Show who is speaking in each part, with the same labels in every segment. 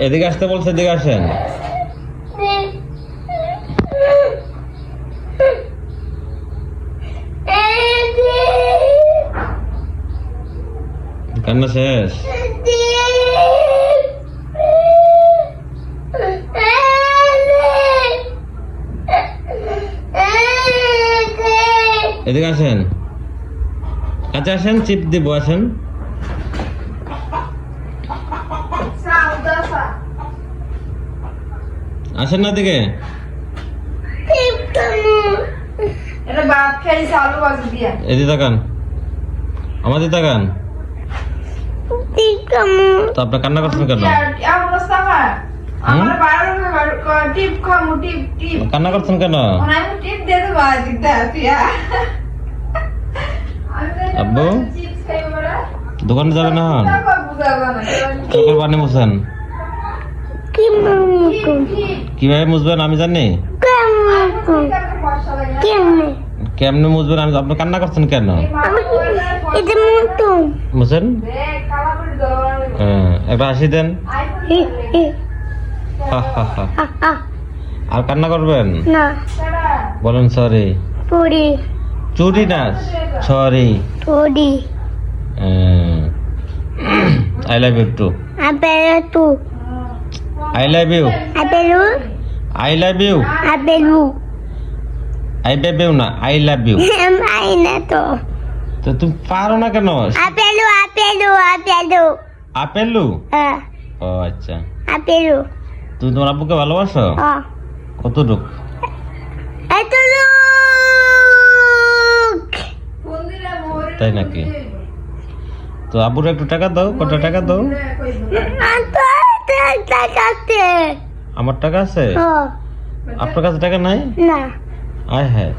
Speaker 1: এদিকে আসতে বলছে, এদিকে আসেন। কান্না শেষ? এদিকে আসেন, কাছে আসেন, চিপ দিব, আসেন। আসেন না দিকে। এদিকে তাকান, আমাদের তাকান। তো আপনার কান্না করছেন কেন? কান্না করছেন কেন? আব্বু দোকানে যাবে না? চোখের পানি মুছেন। কিভাবে মুছবেন আমি জানি। কেমনে মুছবেন আমি। আপনি কান্না করছেন কেন? মুছেন। একটা হাসি দেন। আর কান্না করবেন না? বলেন সরি। চুরি না, sorry. I love you too. I love you. I love you. I love you না, I love you. তো তুমি পারো না কেন? আপেলু? ও আচ্ছা। তুমি তোমার আব্বুকে ভালোবাসো? কতটুক? তাই নাকি? তো আব্বুর একটু টাকা দাও। কত টাকা দাও? আমার টাকা আছে? আপনার কাছে টাকা নাই? আয় হ্যাঁ।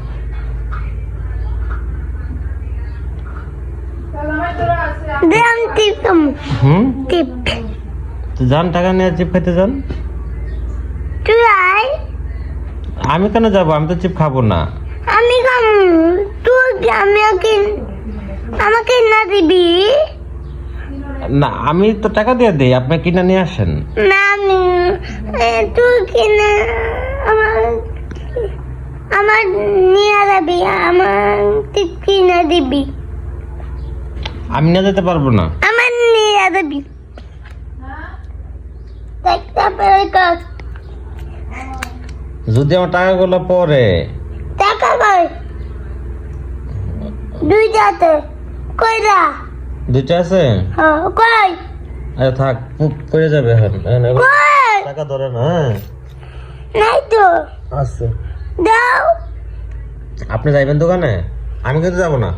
Speaker 1: তো যান, টাকা নিয়ে চিপ খাইতে যান। আমি কেন যাবো? আমি তো চিপ খাবো না।
Speaker 2: আমি খাবো। তুই আমাকে না দিবি?
Speaker 1: না, আমি তো টাকা দিয়ে দেই, আপনি কিনা নিয়ে আসেন।
Speaker 2: না, আমি তুই কিনা আমার নিয়ে যাবি, আমার টিপ কিনা দিবি।
Speaker 1: আমি না যেতে পারবো না।
Speaker 2: আমার নিয়ে যাবি।
Speaker 1: যদি আমার টাকাগুলো পরে।
Speaker 2: টাকা কই? দুইটাতে। কইরা?
Speaker 1: দুইটা আছে?
Speaker 2: কই?
Speaker 1: আরে থাক, পড়ে যাবে এখন।
Speaker 2: কই?
Speaker 1: টাকা ধরে না।
Speaker 2: নাই তো।
Speaker 1: আছে।
Speaker 2: দাও।
Speaker 1: আপনি যাইবেন দোকানে? আমি কিন্তু যাবো না।